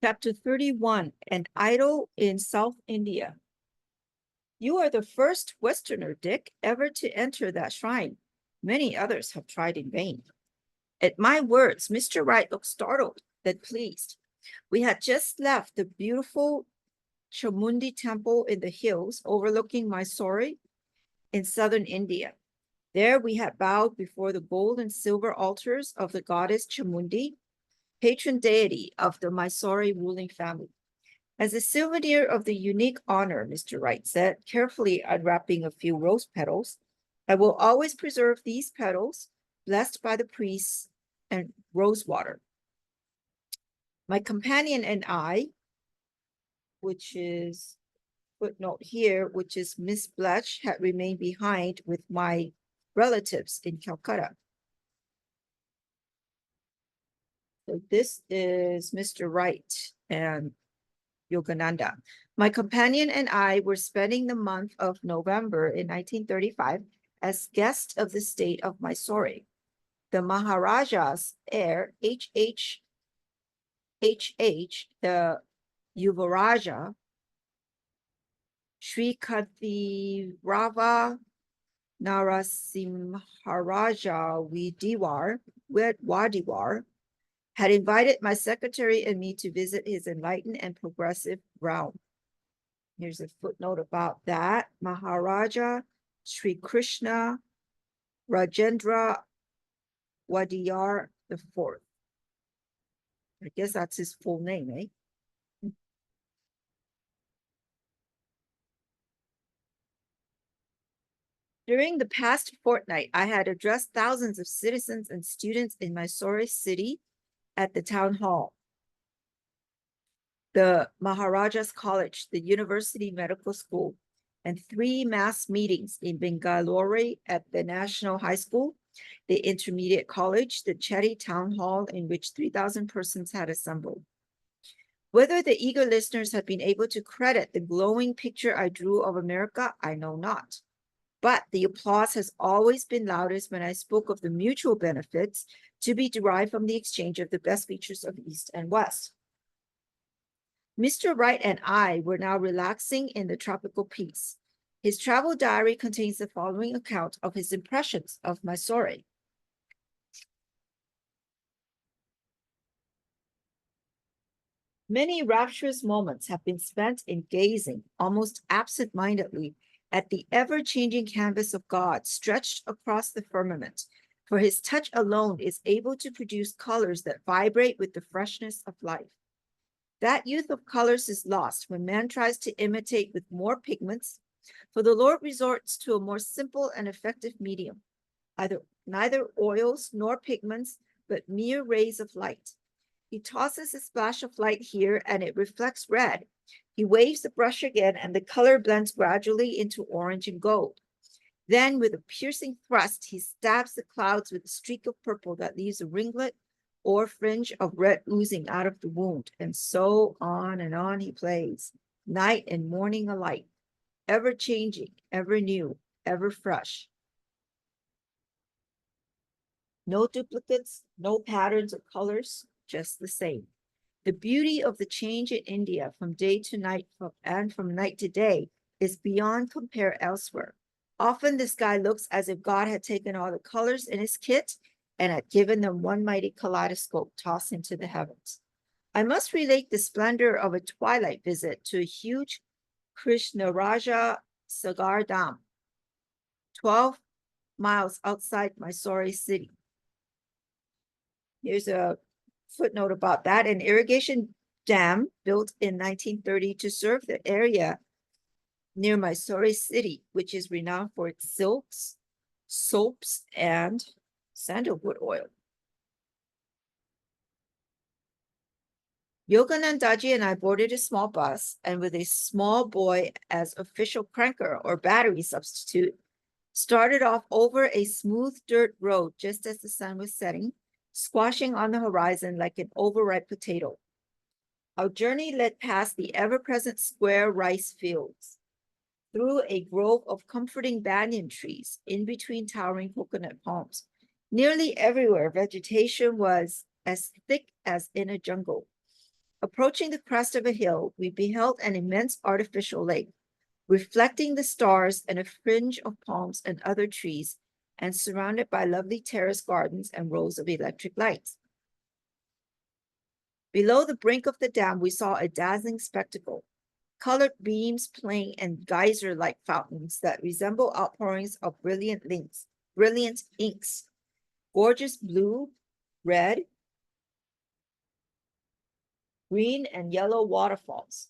Chapter 31, An Idol in South India. You are the first Westerner, Dick, ever to enter that shrine. Many others have tried in vain. At my words, Mr. Wright looked startled, then pleased. We had just left the beautiful Chamundi temple in the hills overlooking Mysore in southern India. There we had bowed before the gold and silver altars of the goddess Chamundi, patron deity of the Mysore ruling family. As a souvenir of the unique honor, Mr. Wright said, carefully unwrapping a few rose petals, I will always preserve these petals, blessed by the priests and rose water. My companion and I, which is footnote here, which is Miss Bletch, had remained behind with my relatives in Calcutta. So this is Mr. Wright and Yogananda. My companion and I were spending the month of November in 1935 as guests of the state of Mysore. The Maharaja's heir, the Yuvaraja, Sri Kathirava Narasimharaja Wadiwar, had invited my secretary and me to visit his enlightened and progressive realm. Here's a footnote about that. Maharaja Sri Krishna Rajendra Wadiyar IV. I guess that's his full name, eh? During the past fortnight, I had addressed thousands of citizens and students in Mysore city at the town hall, the Maharaja's College, the University Medical School, and 3 mass meetings in Bangalore at the National High School, the Intermediate College, the Chetty Town Hall, in which 3,000 persons had assembled. Whether the eager listeners had been able to credit the glowing picture I drew of America, I know not. But the applause has always been loudest when I spoke of the mutual benefits to be derived from the exchange of the best features of East and West. Mr. Wright and I were now relaxing in the tropical peace. His travel diary contains the following account of his impressions of Mysore. Many rapturous moments have been spent in gazing, almost absent-mindedly, at the ever-changing canvas of God stretched across the firmament, for his touch alone is able to produce colors that vibrate with the freshness of life. That youth of colors is lost when man tries to imitate with more pigments, for the Lord resorts to a more simple and effective medium, neither oils nor pigments, but mere rays of light. He tosses a splash of light here and it reflects red. He waves the brush again and the color blends gradually into orange and gold. Then with a piercing thrust, he stabs the clouds with a streak of purple that leaves a ringlet or fringe of red oozing out of the wound. And so on and on he plays, night and morning alike, ever changing, ever new, ever fresh. No duplicates, no patterns or colors, just the same. The beauty of the change in India from day to night and from night to day is beyond compare elsewhere. Often the sky looks as if God had taken all the colors in his kit and had given them one mighty kaleidoscope tossed into the heavens. I must relate the splendor of a twilight visit to a huge Krishnaraja Sagar Dam, 12 miles outside Mysore city. Here's a footnote about that. An irrigation dam built in 1930 to serve the area near Mysore city, which is renowned for its silks, soaps, and sandalwood oil. Yoganandaji and I boarded a small bus, and with a small boy as official cranker or battery substitute, started off over a smooth dirt road just as the sun was setting, squashing on the horizon like an overripe potato. Our journey led past the ever-present square rice fields, through a grove of comforting banyan trees, in between towering coconut palms. Nearly everywhere, vegetation was as thick as in a jungle. Approaching the crest of a hill, we beheld an immense artificial lake, reflecting the stars and a fringe of palms and other trees, and surrounded by lovely terrace gardens and rows of electric lights. Below the brink of the dam, we saw a dazzling spectacle, colored beams playing and geyser-like fountains that resemble outpourings of brilliant inks, gorgeous blue, red, green, and yellow waterfalls,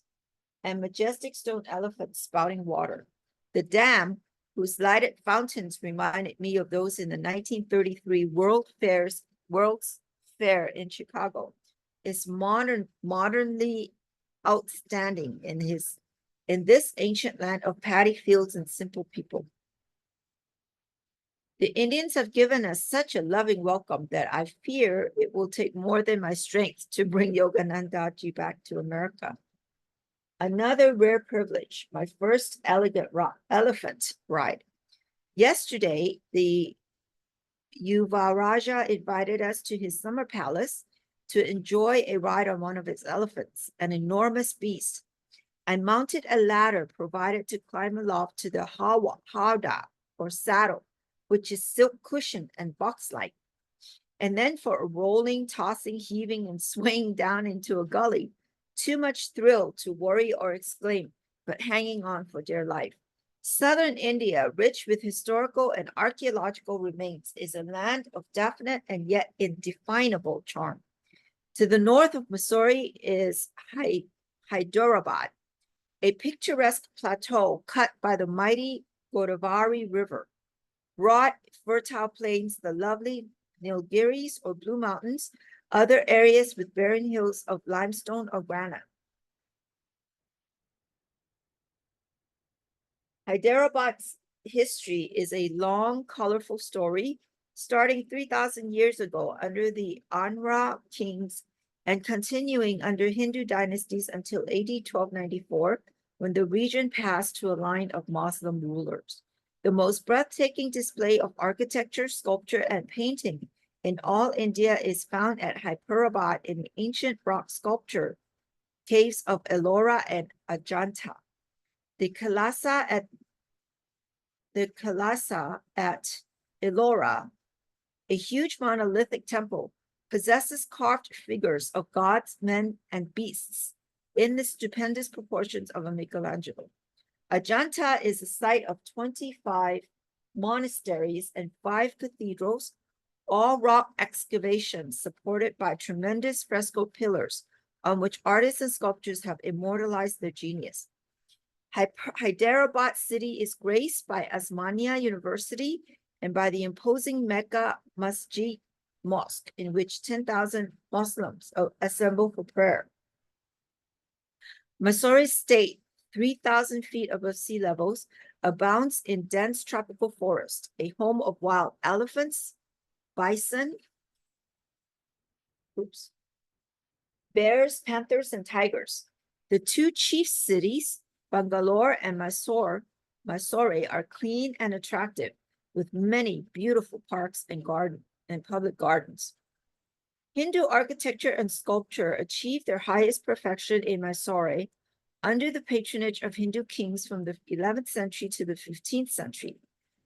and majestic stone elephants spouting water. The dam, whose lighted fountains reminded me of those in the 1933 World's Fair in Chicago, is modernly outstanding in this ancient land of paddy fields and simple people. The Indians have given us such a loving welcome that I fear it will take more than my strength to bring Yogananda back to America. Another rare privilege, my first elephant ride. Yesterday, the Yuva Raja invited us to his summer palace to enjoy a ride on one of his elephants, an enormous beast. I mounted a ladder provided to climb aloft to the howdah, or saddle, which is silk cushioned and box-like. And then for a rolling, tossing, heaving, and swaying down into a gully, too much thrill to worry or exclaim, but hanging on for dear life. Southern India, rich with historical and archaeological remains, is a land of definite and yet indefinable charm. To the north of Mussoorie is Hyderabad, a picturesque plateau cut by the mighty Godavari River. Broad, fertile plains, the lovely Nilgiris or Blue Mountains, other areas with barren hills of limestone or granite. Hyderabad's history is a long, colorful story, starting 3,000 years ago under the Anra kings and continuing under Hindu dynasties until AD 1294, when the region passed to a line of Muslim rulers. The most breathtaking display of architecture, sculpture, and painting in all India is found at Hyderabad in the ancient rock sculpture caves of Ellora and Ajanta. The Kailasa at Ellora, a huge monolithic temple, possesses carved figures of gods, men, and beasts in the stupendous proportions of a Michelangelo. Ajanta is the site of 25 monasteries and 5 cathedrals, all rock excavations supported by tremendous fresco pillars on which artists and sculptors have immortalized their genius. Hyderabad city is graced by Osmania University and by the imposing Mecca Masjid Mosque, in which 10,000 Muslims assemble for prayer. Mussoorie State, 3,000 feet above sea levels, abounds in dense tropical forest, a home of wild elephants, bison, bears, panthers, and tigers. The 2 chief cities, Bangalore and Mysore, are clean and attractive, with many beautiful parks and public gardens. Hindu architecture and sculpture achieved their highest perfection in Mysore under the patronage of Hindu kings from the 11th century to the 15th century.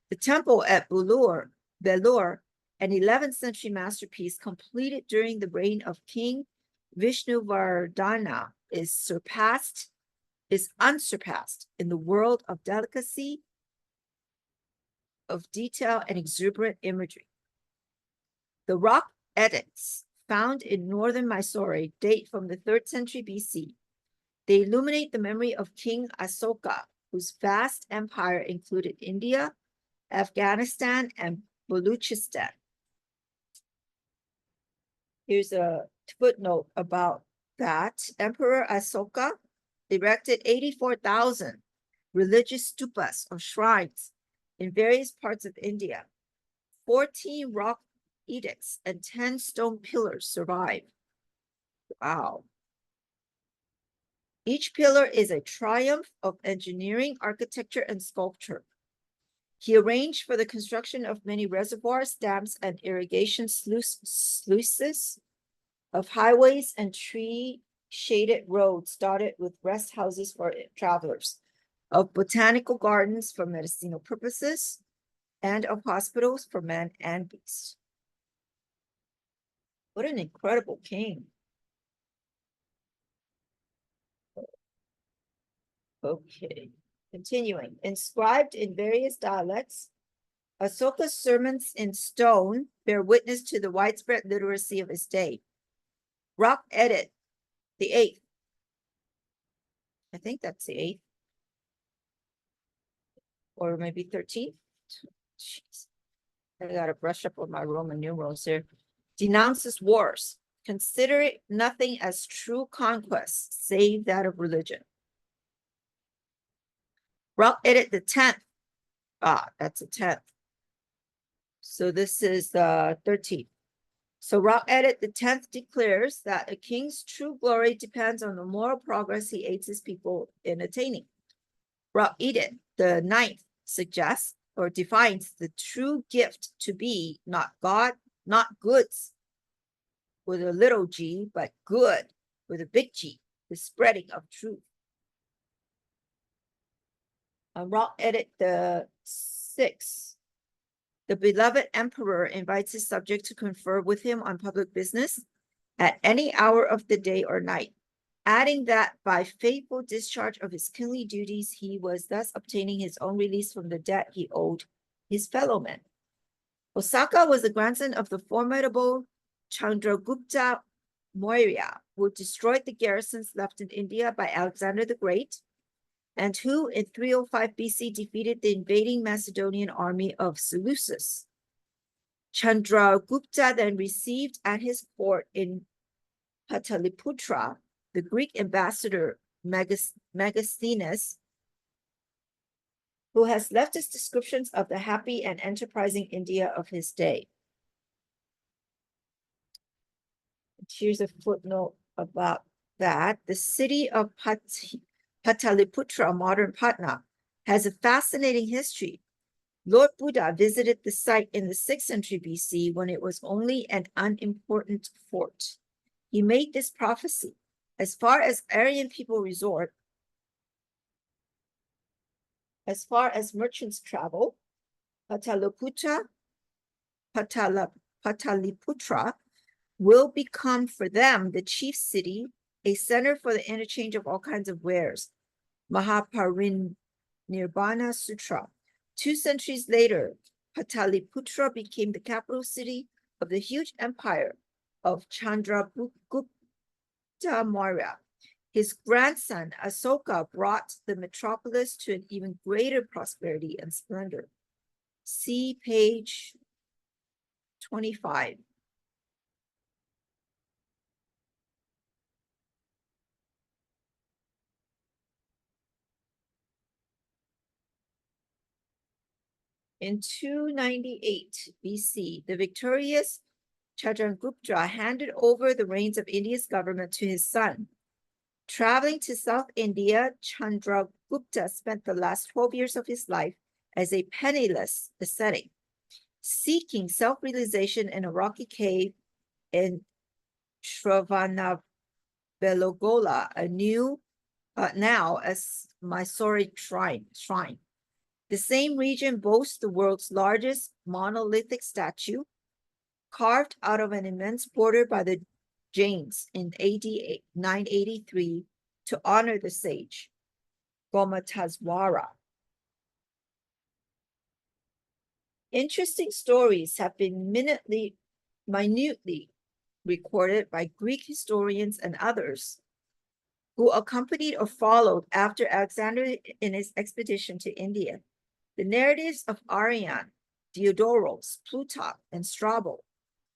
The temple at Belur, an 11th century masterpiece completed during the reign of King Vishnuvardhana, is unsurpassed in the world of delicacy, of detail, and exuberant imagery. The rock edicts found in northern Mysore date from the 3rd century BC. They illuminate the memory of King Asoka, whose vast empire included India, Afghanistan, and Baluchistan. Here's a footnote about that. Emperor Asoka erected 84,000 religious stupas, or shrines, in various parts of India. 14 rock edicts and 10 stone pillars survive. Wow. Each pillar is a triumph of engineering, architecture, and sculpture. He arranged for the construction of many reservoirs, dams, and irrigation sluices, of highways and tree shaded roads dotted with rest houses for travelers, of botanical gardens for medicinal purposes, and of hospitals for man and beast. What an incredible king. Okay, continuing. Inscribed in various dialects, Asoka's sermons in stone bear witness to the widespread literacy of his day. Rock Edit, the 8th. I think that's the 8th. Or maybe 13th. Jeez. I gotta brush up on my Roman numerals here. Denounces wars. Consider it nothing as true conquest, save that of religion. Rock Edit, the 10th. Ah, that's the 10th. So this is the 13th. So Rock Edit, the 10th, declares that a king's true glory depends on the moral progress he aids his people in attaining. Rock Edit, the 9th, suggests or defines the true gift to be not God, not goods with a little g, but good with a big G, the spreading of truth. Rock Edit, the 6th, the beloved emperor invites his subject to confer with him on public business at any hour of the day or night, adding that by faithful discharge of his kingly duties, he was thus obtaining his own release from the debt he owed his fellow men. Osaka was the grandson of the formidable Chandragupta Maurya, who destroyed the garrisons left in India by Alexander the Great, and who in 305 BC defeated the invading Macedonian army of Seleucus. Chandragupta then received at his court in Pataliputra the Greek ambassador Megasthenes, who has left us descriptions of the happy and enterprising India of his day. Here's a footnote about that. The city of Pataliputra, modern Patna, has a fascinating history. Lord Buddha visited the site in the 6th century BC when it was only an unimportant fort. He made this prophecy: as far as Aryan people resort, as far as merchants travel, Pataliputra will become for them the chief city, a center for the interchange of all kinds of wares. Mahaparinirvana Sutra. 2 centuries later, Pataliputra became the capital city of the huge empire of Chandragupta Maurya. His grandson Asoka brought the metropolis to an even greater prosperity and splendor. See page 25. In 298 BC, the victorious Chandragupta handed over the reins of India's government to his son. Traveling to South India, Chandragupta spent the last 12 years of his life as a penniless ascetic, seeking self-realization in a rocky cave in Shravanabelagola, a new, now as Mysore shrine. The same region boasts the world's largest monolithic statue, carved out of an immense border by the Jains in AD 983 to honor the sage, Gomataswara. Interesting stories have been minutely recorded by Greek historians and others who accompanied or followed after Alexander in his expedition to India. The narratives of Arrian, Diodorus, Plutarch, and Strabo,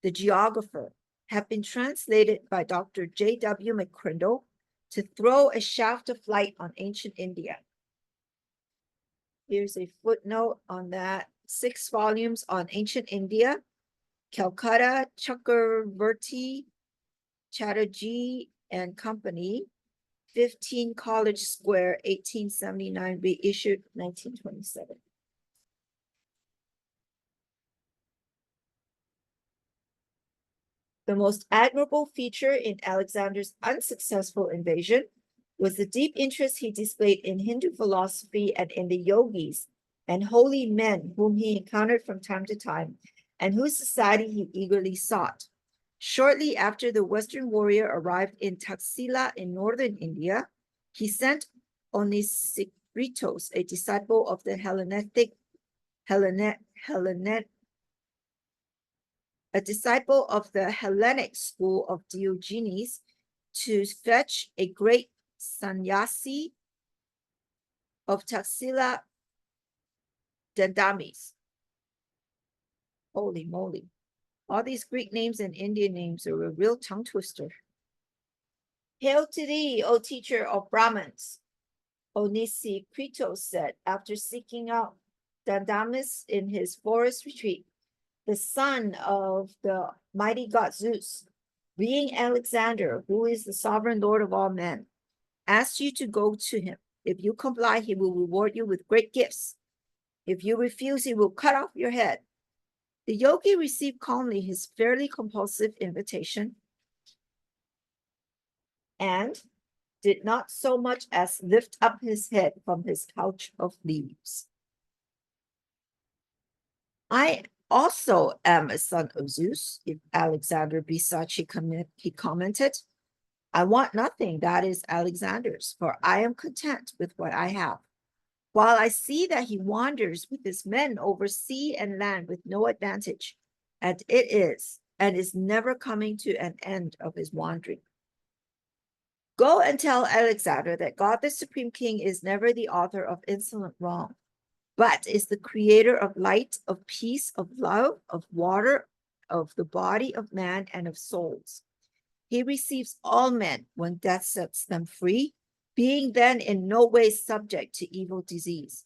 the geographer, have been translated by Dr. J.W. McCrindle to throw a shaft of light on ancient India. Here's a footnote on that. 6 volumes on ancient India, Calcutta, Chakravarti, Chatterjee and Company, 15 College Square, 1879, reissued 1927. The most admirable feature in Alexander's unsuccessful invasion was the deep interest he displayed in Hindu philosophy and in the yogis and holy men whom he encountered from time to time, and whose society he eagerly sought. Shortly after the Western warrior arrived in Taxila in northern India, he sent Onesicritus, a disciple of the Hellenic school of Diogenes, to fetch a great sannyasi of Taxila, Dandamis. Holy moly. All these Greek names and Indian names are a real tongue twister. Hail to thee, O teacher of Brahmins, Onesicritus said, after seeking out Dandamis in his forest retreat. The son of the mighty god Zeus, being Alexander, who is the sovereign lord of all men, asks you to go to him. If you comply, he will reward you with great gifts. If you refuse, he will cut off your head. The yogi received calmly his fairly compulsive invitation and did not so much as lift up his head from his couch of leaves. I also am a son of Zeus, if Alexander be such, he commented. I want nothing that is Alexander's, for I am content with what I have. While I see that he wanders with his men over sea and land with no advantage, and is never coming to an end of his wandering. Go and tell Alexander that God the Supreme King is never the author of insolent wrong, but is the creator of light, of peace, of love, of water, of the body of man, and of souls. He receives all men when death sets them free, being then in no way subject to evil disease.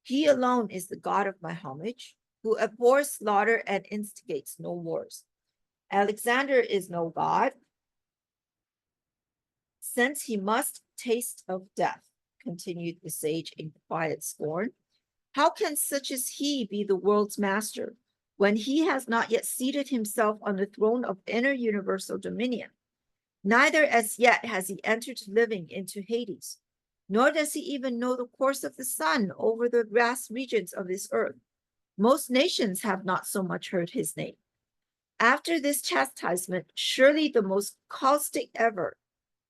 He alone is the God of my homage, who abhors slaughter and instigates no wars. Alexander is no God, since he must taste of death, continued the sage in quiet scorn. How can such as he be the world's master, when he has not yet seated himself on the throne of inner universal dominion? Neither as yet has he entered living into Hades, nor does he even know the course of the sun over the vast regions of this earth. Most nations have not so much heard his name. After this chastisement, surely the most caustic ever,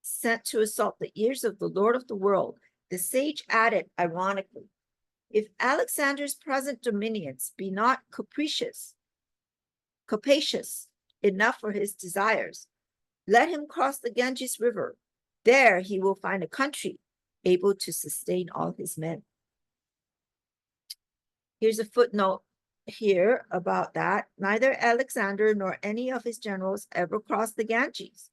sent to assault the ears of the Lord of the world, the sage added ironically, if Alexander's present dominions be not capacious enough for his desires, let him cross the Ganges River. There he will find a country able to sustain all his men. Here's a footnote here about that. Neither Alexander nor any of his generals ever crossed the Ganges.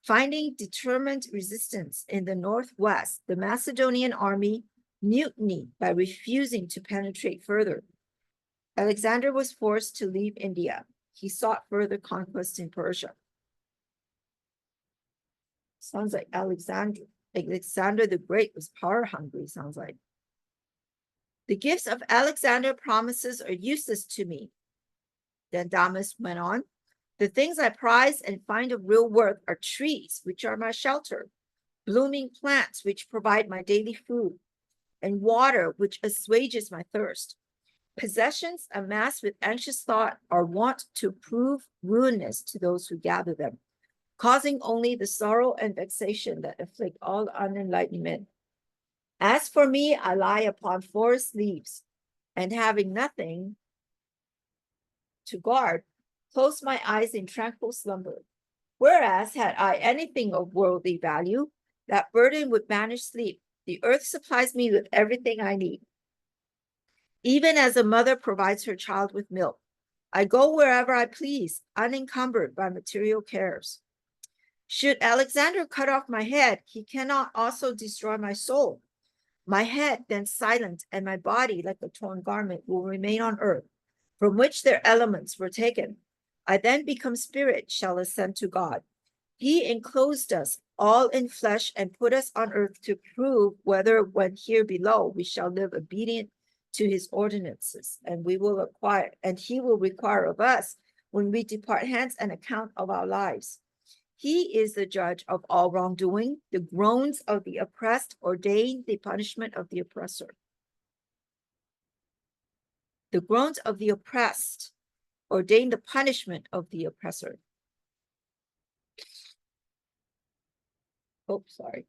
Finding determined resistance in the northwest, the Macedonian army mutinied by refusing to penetrate further. Alexander was forced to leave India. He sought further conquest in Persia. Sounds like Alexander the Great was power hungry, sounds like. The gifts of Alexander promises are useless to me. Then Damas went on. The things I prize and find of real worth are trees, which are my shelter, blooming plants, which provide my daily food, and water, which assuages my thirst. Possessions amassed with anxious thought are wont to prove ruinous to those who gather them, causing only the sorrow and vexation that afflict all unenlightened men. As for me, I lie upon forest leaves, and having nothing to guard, close my eyes in tranquil slumber. Whereas, had I anything of worldly value, that burden would banish sleep. The earth supplies me with everything I need. Even as a mother provides her child with milk, I go wherever I please, unencumbered by material cares. Should Alexander cut off my head, he cannot also destroy my soul. My head, then silent, and my body, like a torn garment, will remain on earth, from which their elements were taken. I then become spirit, shall ascend to God. He enclosed us all in flesh and put us on earth to prove whether when here below we shall live obedient to his ordinances, and he will require of us when we depart hence, an account of our lives. He is the judge of all wrongdoing. The groans of the oppressed ordain the punishment of the oppressor. The groans of the oppressed ordain the punishment of the oppressor. Oh, sorry.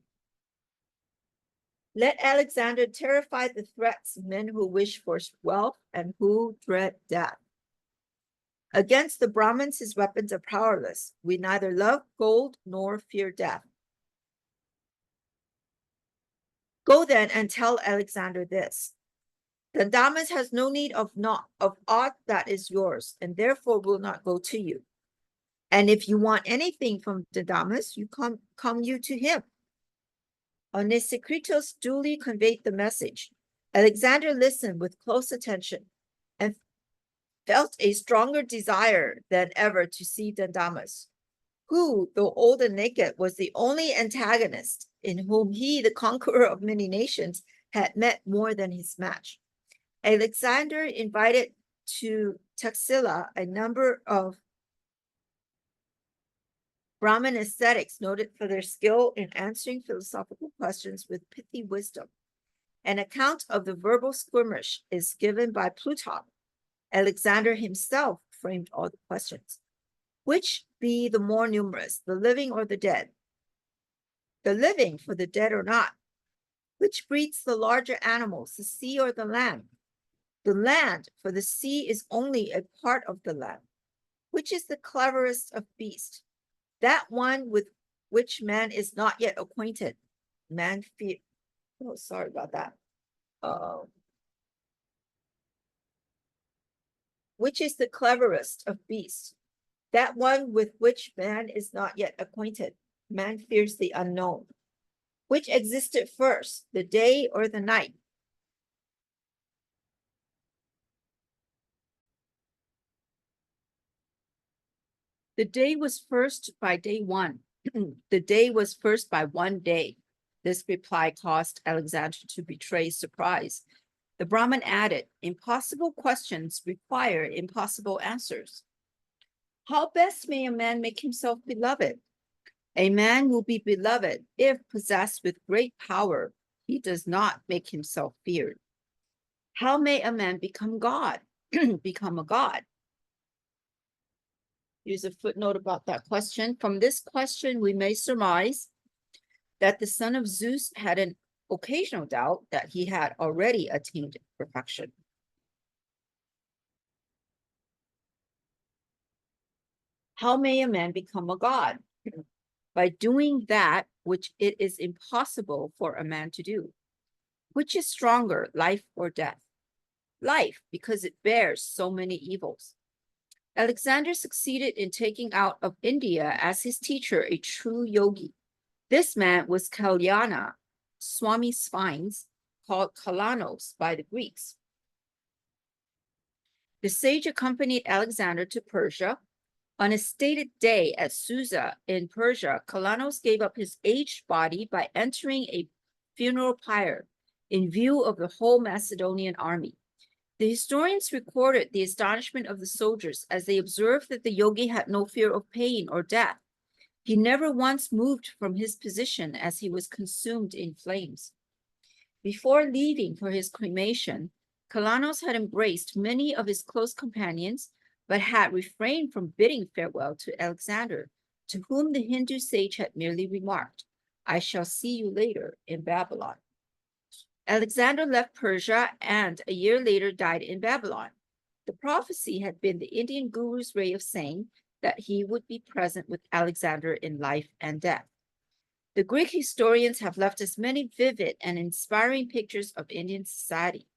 Let Alexander terrify the threats of men who wish for wealth and who dread death. Against the Brahmins, his weapons are powerless. We neither love gold nor fear death. Go then and tell Alexander this. Dandamas has no need of aught that is yours, and therefore will not go to you. And if you want anything from Dandamas, you come you to him. Onesicritus duly conveyed the message. Alexander listened with close attention and felt a stronger desire than ever to see Dandamas, who, though old and naked, was the only antagonist in whom he, the conqueror of many nations, had met more than his match. Alexander invited to Taxila a number of Brahmin ascetics noted for their skill in answering philosophical questions with pithy wisdom. An account of the verbal skirmish is given by Plutarch. Alexander himself framed all the questions. Which be the more numerous, the living or the dead? The living, for the dead or not? Which breeds the larger animals, the sea or the land? The land, for the sea is only a part of the land. Which is the cleverest of beasts? That one with which man is not yet acquainted. Man fear. Oh, sorry about that. Which is the cleverest of beasts? That one with which man is not yet acquainted. Man fears the unknown. Which existed first, the day or the night? The day was first by day one. The day was first by one day. This reply caused Alexander to betray surprise. The Brahmin added, impossible questions require impossible answers. How best may a man make himself beloved? A man will be beloved if, possessed with great power, he does not make himself feared. How may a man become God? Become a god? Here's a footnote about that question. From this question, we may surmise that the son of Zeus had an occasional doubt that he had already attained perfection. How may a man become a god? By doing that which it is impossible for a man to do. Which is stronger, life or death? Life, because it bears so many evils. Alexander succeeded in taking out of India as his teacher a true yogi. This man was Kalyana, Swami spines, called Kalanos by the Greeks. The sage accompanied Alexander to Persia. On a stated day at Susa in Persia, Kalanos gave up his aged body by entering a funeral pyre in view of the whole Macedonian army. The historians recorded the astonishment of the soldiers as they observed that the yogi had no fear of pain or death. He never once moved from his position as he was consumed in flames. Before leaving for his cremation, Kalanos had embraced many of his close companions, but had refrained from bidding farewell to Alexander, to whom the Hindu sage had merely remarked, I shall see you later in Babylon. Alexander left Persia and a year later died in Babylon. The prophecy had been the Indian guru's way of saying that he would be present with Alexander in life and death. The Greek historians have left us many vivid and inspiring pictures of Indian society.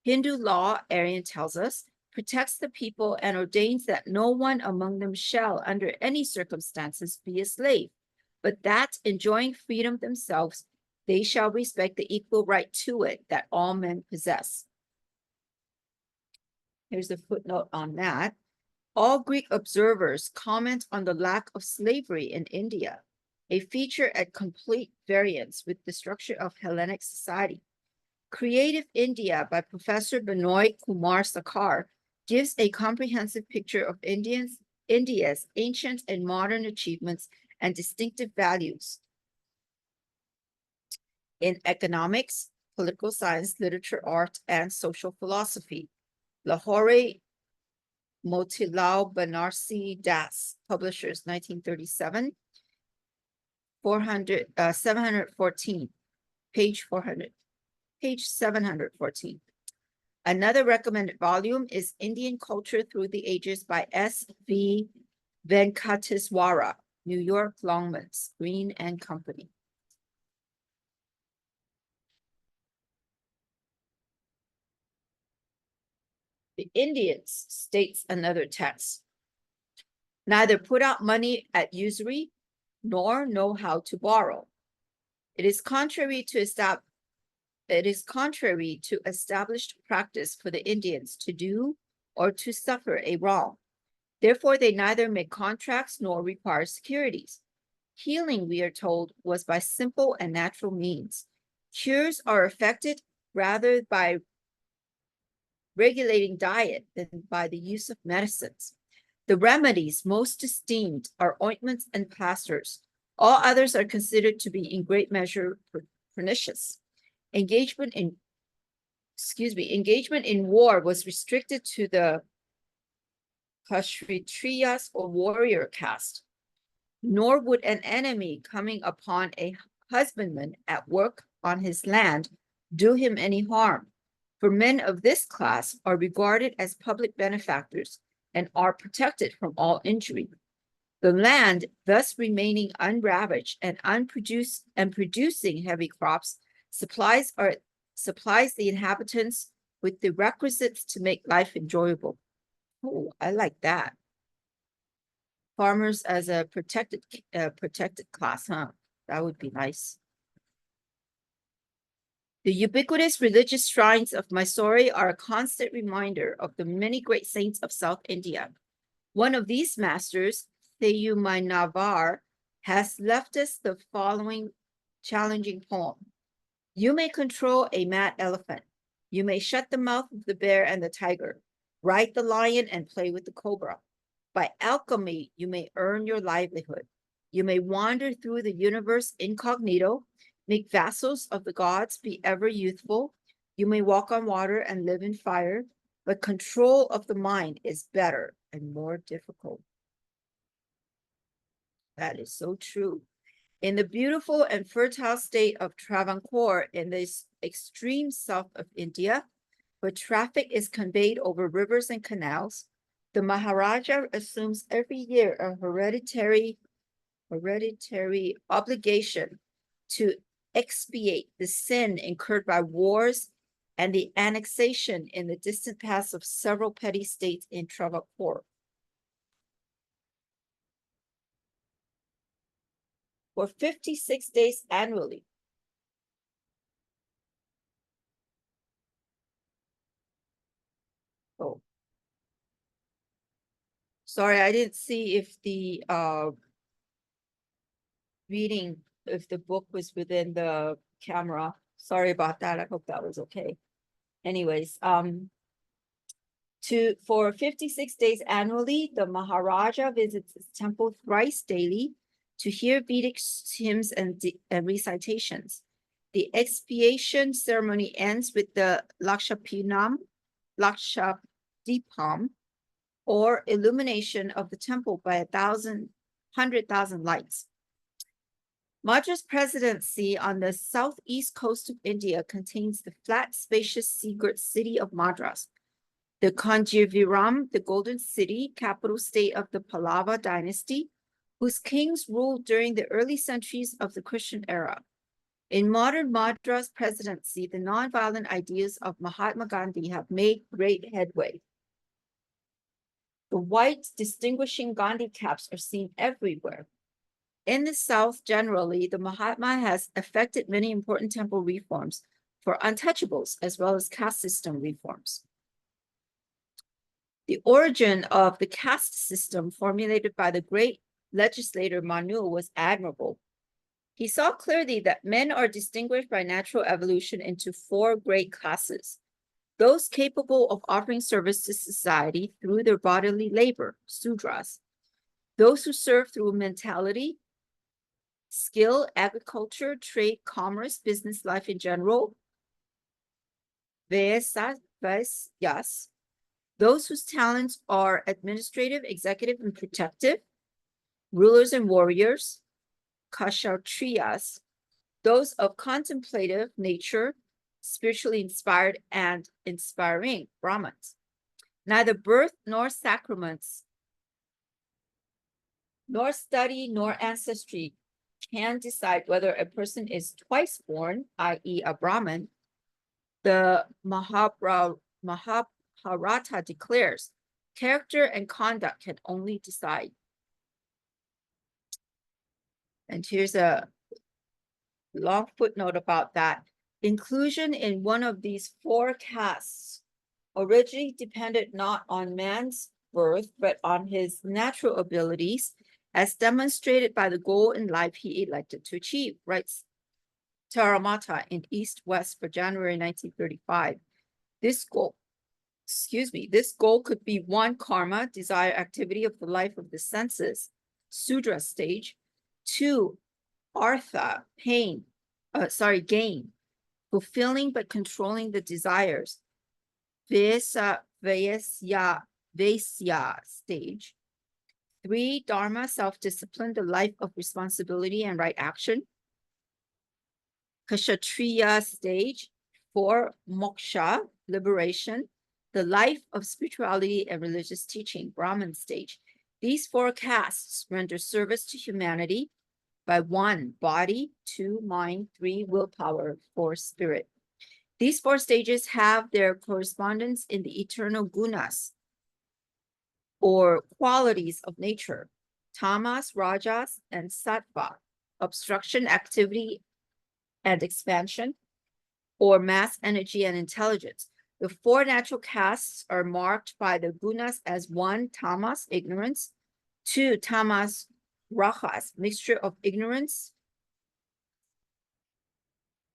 Hindu law, Aryan tells us, protects the people and ordains that no one among them shall, under any circumstances, be a slave, but that, enjoying freedom themselves, they shall respect the equal right to it that all men possess. Here's a footnote on that. All Greek observers comment on the lack of slavery in India, a feature at complete variance with the structure of Hellenic society. Creative India by Professor Binoy Kumar Sakar gives a comprehensive picture of Indians India's ancient and modern achievements and distinctive values in economics, political science, literature, art, and social philosophy. Lahore Motilal Banarsi Das, publishers, 1937, 714, page 400, page 714. Another recommended volume is Indian Culture Through the Ages by S.V. Venkateswara, New York, Longmans, Green and Company. The Indians, states another text, neither put out money at usury nor know how to borrow. It is contrary to established practice for the Indians to do or to suffer a wrong. Therefore, they neither make contracts nor require securities. Healing, we are told, was by simple and natural means. Cures are effected rather by regulating diet than by the use of medicines. The remedies most esteemed are ointments and plasters. All others are considered to be in great measure pernicious. Engagement in war was restricted to the Kshatriyas or warrior caste. Nor would an enemy coming upon a husbandman at work on his land do him any harm, for men of this class are regarded as public benefactors and are protected from all injury. The land thus remaining unravaged and producing heavy crops supplies the inhabitants with the requisites to make life enjoyable. Oh, I like that. Farmers as a protected class, huh? That would be nice. The ubiquitous religious shrines of Mysore are a constant reminder of the many great saints of South India. One of these masters, Theyumainavar, has left us the following challenging poem. You may control a mad elephant. You may shut the mouth of the bear and the tiger, ride the lion and play with the cobra. By alchemy, you may earn your livelihood. You may wander through the universe incognito, make vassals of the gods, be ever youthful. You may walk on water and live in fire, but control of the mind is better and more difficult. That is so true. In the beautiful and fertile state of Travancore in the extreme south of India, where traffic is conveyed over rivers and canals, the Maharaja assumes every year a hereditary obligation to expiate the sin incurred by wars and the annexation in the distant past of several petty states in Travancore. For 56 days annually. Oh. Sorry, I didn't see if the reading, if the book was within the camera. Sorry about that. I hope that was okay. Anyways, for 56 days annually, the Maharaja visits his temple thrice daily to hear Vedic hymns and recitations. The expiation ceremony ends with the Lakshadipam, or illumination of the temple by 100,000 lights. Madras presidency on the southeast coast of India contains the flat, spacious, sea-girt city of Madras. The Kanjivaram, the Golden City, capital state of the Pallava dynasty, whose kings ruled during the early centuries of the Christian era. In modern Madras presidency, the nonviolent ideas of Mahatma Gandhi have made great headway. The white distinguishing Gandhi caps are seen everywhere. In the South, generally, the Mahatma has effected many important temple reforms for untouchables, as well as caste system reforms. The origin of the caste system formulated by the great legislator Manu was admirable. He saw clearly that men are distinguished by natural evolution into 4 great classes. Those capable of offering service to society through their bodily labor, Sudras. Those who serve through mentality, skill, agriculture, trade, commerce, business life in general. Vaisas. Those whose talents are administrative, executive, and protective, rulers and warriors. Kshatriyas. Those of contemplative nature, spiritually inspired and inspiring, Brahmins. Neither birth nor sacraments, nor study nor ancestry can decide whether a person is twice born, i.e. a Brahmin. The Mahabharata declares, character and conduct can only decide. And here's a long footnote about that. Inclusion in one of these four castes originally depended not on man's birth, but on his natural abilities, as demonstrated by the goal in life he elected to achieve, writes Taramata in East West for January 1935. This goal could be one, karma, desire activity of the life of the senses, Sudra stage. Two, artha, gain, fulfilling but controlling the desires, Vaisya stage. Three, dharma, self-discipline, the life of responsibility and right action, Kshatriya stage. Four, moksha, liberation, the life of spirituality and religious teaching, Brahman stage. These four castes render service to humanity by one, body, two, mind, three, willpower, four, spirit. These four stages have their correspondence in the eternal gunas, or qualities of nature, tamas, rajas, and sattva, obstruction, activity, and expansion, or mass energy and intelligence. The four natural castes are marked by the gunas as one, tamas, ignorance, two, tamas, rajas, mixture of ignorance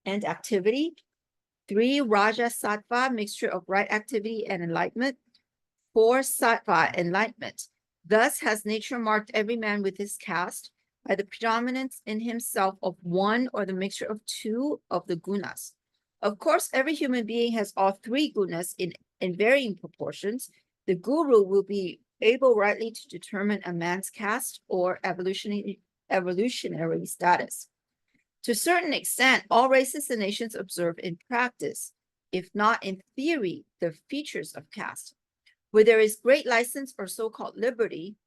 and activity, three, raja, sattva, mixture of right activity and enlightenment, four, sattva, enlightenment. Thus has nature marked every man with his caste by the predominance in himself of one or the mixture of two of the gunas. Of course, every human being has all three gunas in varying proportions. The guru will be able rightly to determine a man's caste or evolutionary status. To a certain extent, all races and nations observe in practice, if not in theory, the features of caste. Where there is great license or so-called liberty,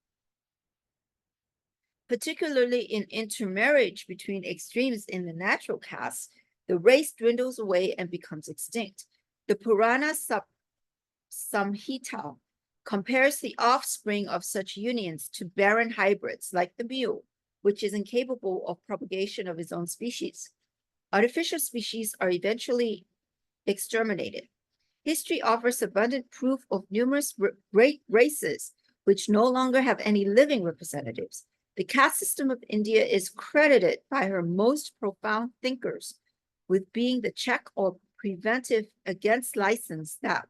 particularly in intermarriage between extremes in the natural castes, the race dwindles away and becomes extinct. The Purana Samhita compares the offspring of such unions to barren hybrids like the mule, which is incapable of propagation of its own species. Artificial species are eventually exterminated. History offers abundant proof of numerous great races which no longer have any living representatives. The caste system of India is credited by her most profound thinkers with being the check or preventive against license that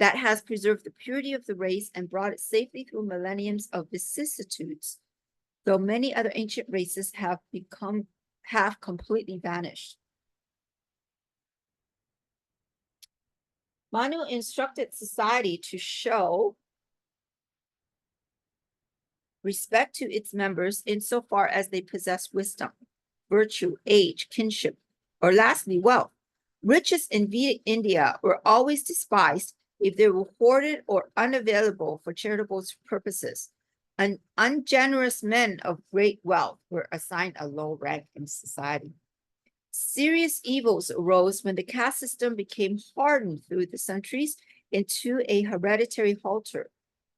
has preserved the purity of the race and brought it safely through millenniums of vicissitudes, though many other ancient races have completely vanished. Manu instructed society to show respect to its members insofar as they possess wisdom, virtue, age, kinship, or lastly, wealth. Riches in India were always despised if they were hoarded or unavailable for charitable purposes. And ungenerous men of great wealth were assigned a low rank in society. Serious evils arose when the caste system became hardened through the centuries into a hereditary halter.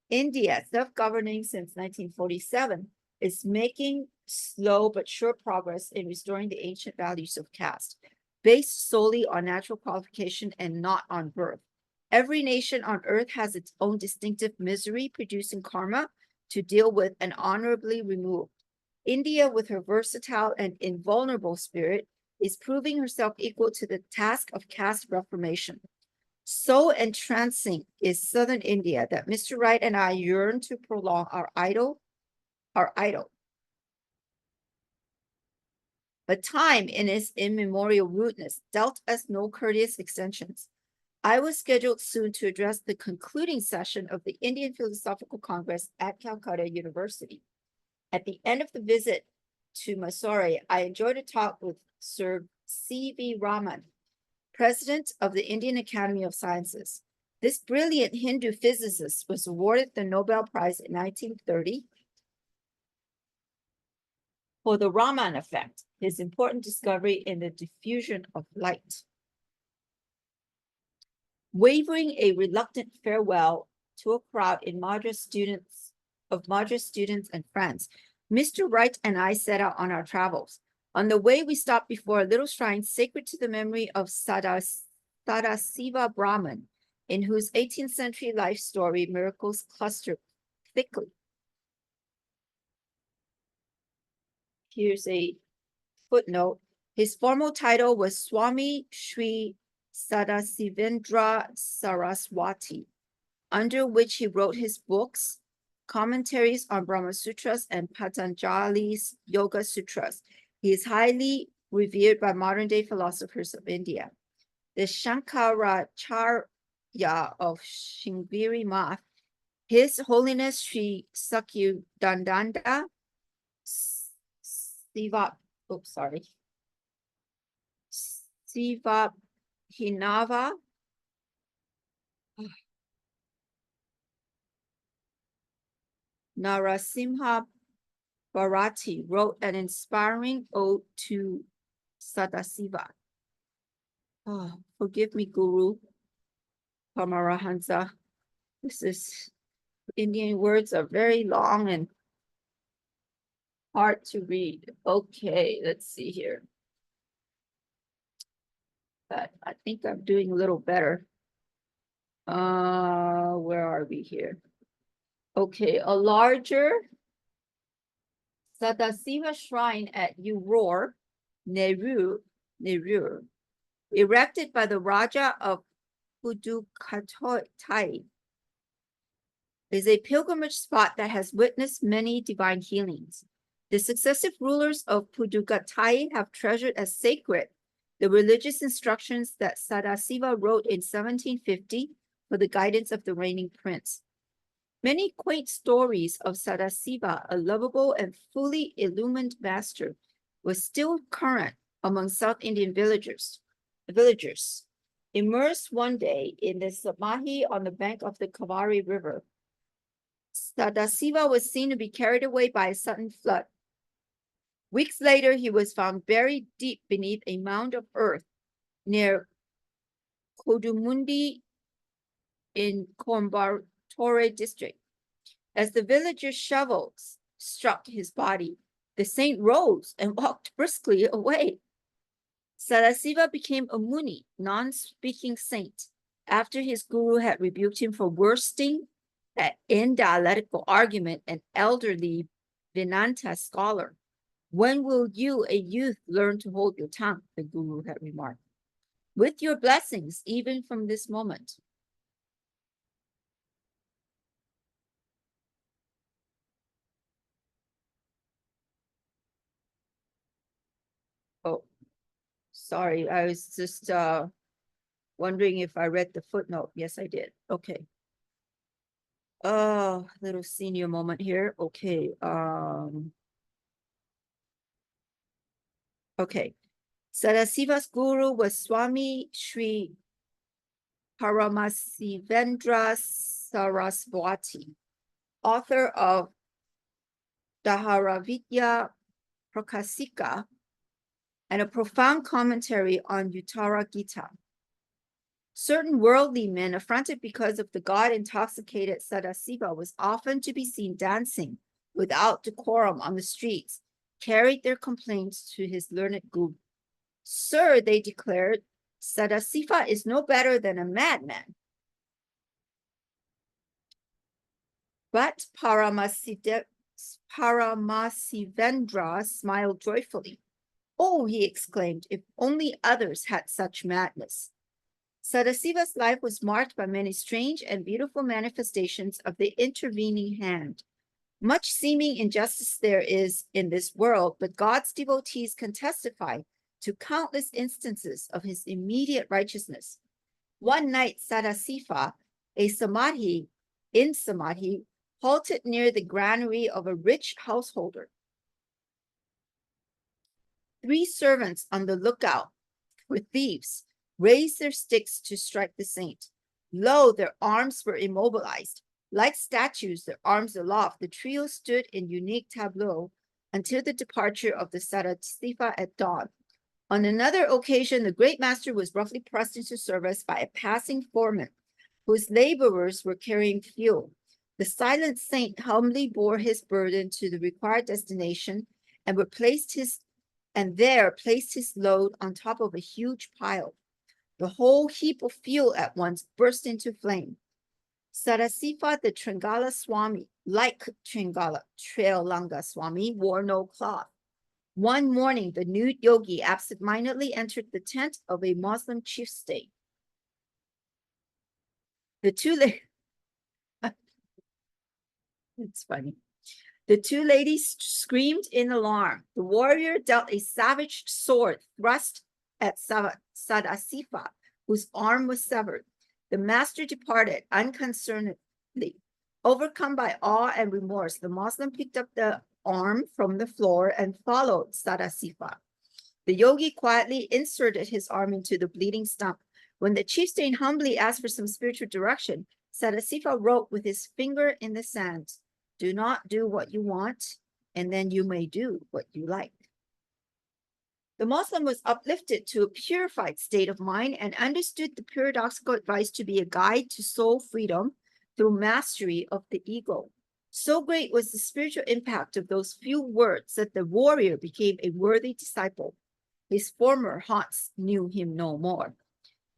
India, self-governing since 1947, is making slow but sure progress in restoring the ancient values of caste, based solely on natural qualification and not on birth. Every nation on earth has its own distinctive misery-producing karma to deal with and honorably remove. India, with her versatile and invulnerable spirit, is proving herself equal to the task of caste reformation. So entrancing is southern India that Mr. Wright and I yearn to prolong our idle our idol. But time, in its immemorial rudeness, dealt us no courteous extensions. I was scheduled soon to address the concluding session of the Indian Philosophical Congress at Calcutta University. At the end of the visit to Mysore, I enjoyed a talk with Sir C.V. Raman, president of the Indian Academy of Sciences. This brilliant Hindu physicist was awarded the Nobel Prize in 1930 for the Raman effect, his important discovery in the diffusion of light. Wavering a reluctant farewell to a crowd in Madras students and friends, Mr. Wright and I set out on our travels. On the way, we stopped before a little shrine sacred to the memory of Sadasiva Brahman, in whose 18th century life story miracles cluster thickly. Here's a footnote. His formal title was Swami Sri Sadasivendra Saraswati, under which he wrote his books, commentaries on Brahma Sutras and Patanjali's Yoga Sutras. He is highly revered by modern-day philosophers of India. The Shankaracharya of Shingiri Math, His Holiness Sri Sakyudandanda Siva Hinava Narasimha Bharati wrote an inspiring ode to Sadasiva. Oh, forgive me, Guru Paramahansa. Indian words are very long and hard to read. Okay, let's see here. But I think I'm doing a little better. Where are we here? Okay, a larger Sadasiva shrine at Uror, Nerur, erected by the Raja of Pudukkottai, is a pilgrimage spot that has witnessed many divine healings. The successive rulers of Pudukkottai have treasured as sacred the religious instructions that Sadasiva wrote in 1750 for the guidance of the reigning prince. Many quaint stories of Sadasiva, a lovable and fully illumined master, was still current among South Indian villagers. Immersed one day in the Samahi on the bank of the Kavari River, Sadasiva was seen to be carried away by a sudden flood. Weeks later, he was found buried deep beneath a mound of earth near Kodumundi in Coimbatore district. As the villagers' shovels struck his body, the saint rose and walked briskly away. Sadasiva became a Muni, non-speaking saint, after his guru had rebuked him for worsting in dialectical argument an elderly Vedanta scholar. When will you, a youth, learn to hold your tongue? The guru had remarked. With your blessings, even from this moment. Oh, sorry, I was just wondering if I read the footnote. Yes, I did. Okay. Little senior moment here. Okay. Okay. Sadasiva's guru was Swami Sri Paramasivendra Saraswati, author of Dharavidya Prakasika and a profound commentary on Uttara Gita. Certain worldly men, affronted because of the God-intoxicated Sadasiva was often to be seen dancing without decorum on the streets, carried their complaints to his learned guru. Sir, they declared, Sadasiva is no better than a madman. But Paramasivendra smiled joyfully. Oh, he exclaimed, if only others had such madness. Sadasiva's life was marked by many strange and beautiful manifestations of the intervening hand. Much seeming injustice there is in this world, but God's devotees can testify to countless instances of his immediate righteousness. One night, Sadasiva, a samadhi, halted near the granary of a rich householder. 3 servants on the lookout for thieves raised their sticks to strike the saint. Lo, their arms were immobilized. Like statues, their arms aloft, the trio stood in unique tableau until the departure of the Sadasiva at dawn. On another occasion, the great master was roughly pressed into service by a passing foreman whose laborers were carrying fuel. The silent saint humbly bore his burden to the required destination and placed his load on top of a huge pile. The whole heap of fuel at once burst into flame. Sadasiva, the Tringala Swami, like Trailanga Swami, wore no cloth. One morning, the nude yogi absentmindedly entered the tent of a Muslim chieftain. It's funny. The 2 ladies screamed in alarm. The warrior dealt a savage sword thrust at Sadasiva, whose arm was severed. The master departed unconcernedly. Overcome by awe and remorse, the Muslim picked up the arm from the floor and followed Sadasiva. The yogi quietly inserted his arm into the bleeding stump. When the chieftain humbly asked for some spiritual direction, Sadasiva wrote with his finger in the sand, "Do not do what you want, and then you may do what you like." The Muslim was uplifted to a purified state of mind and understood the paradoxical advice to be a guide to soul freedom through mastery of the ego. So great was the spiritual impact of those few words that the warrior became a worthy disciple. His former haunts knew him no more.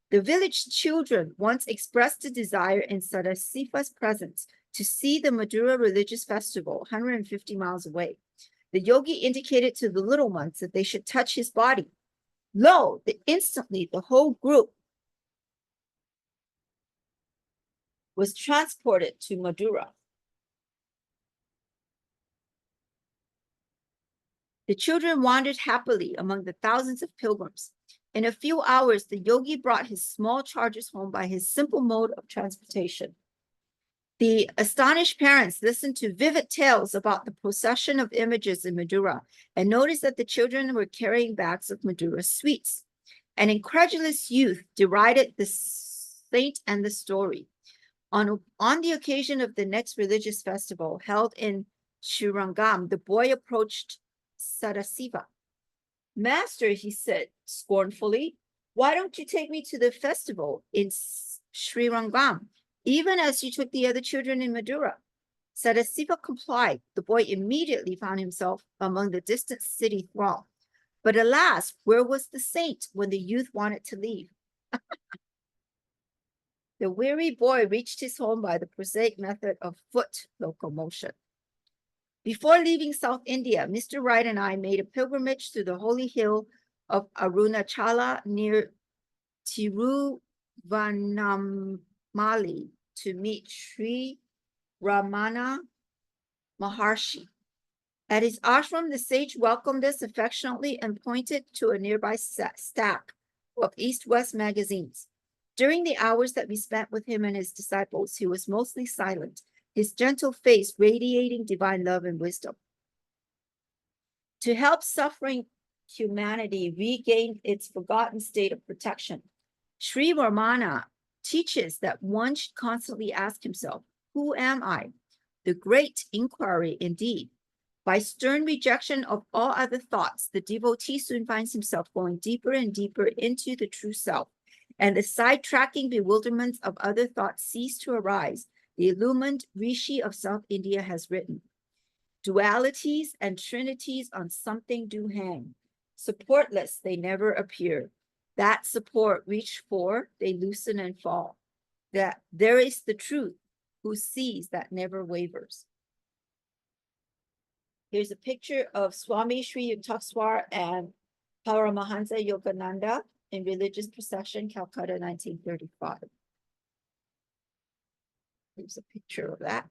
The village children once expressed a desire in Sadasiva's presence to see the Madura religious festival 150 miles away. The yogi indicated to the little ones that they should touch his body. Lo, instantly the whole group was transported to Madura. The children wandered happily among the thousands of pilgrims. In a few hours, the yogi brought his small charges home by his simple mode of transportation. The astonished parents listened to vivid tales about the procession of images in Madura and noticed that the children were carrying bags of Madura sweets. An incredulous youth derided the saint and the story. On the occasion of the next religious festival held in Srirangam, the boy approached Sadasiva. "Master," he said scornfully, "why don't you take me to the festival in Srirangam, even as you took the other children in Madura?" Sadasiva complied. The boy immediately found himself among the distant city throng. But alas, where was the saint when the youth wanted to leave? The weary boy reached his home by the prosaic method of foot locomotion. Before leaving South India, Mr. Wright and I made a pilgrimage to the holy hill of Arunachala near Tiruvannamalai to meet Sri Ramana Maharshi. At his ashram, the sage welcomed us affectionately and pointed to a nearby stack of East-West magazines. During the hours that we spent with him and his disciples, he was mostly silent, his gentle face radiating divine love and wisdom. To help suffering humanity regain its forgotten state of protection, Sri Ramana teaches that one should constantly ask himself, "Who am I?" The great inquiry indeed. By stern rejection of all other thoughts, the devotee soon finds himself going deeper and deeper into the true self, and the sidetracking bewilderments of other thoughts cease to arise. The illumined Rishi of South India has written, "Dualities and trinities on something do hang. Supportless they never appear. That support reached for, they loosen and fall. That there is the truth, who sees that never wavers." Here's a picture of Swami Sri Yukteswar and Paramahansa Yogananda in religious procession, Calcutta, 1935. Here's a picture of that.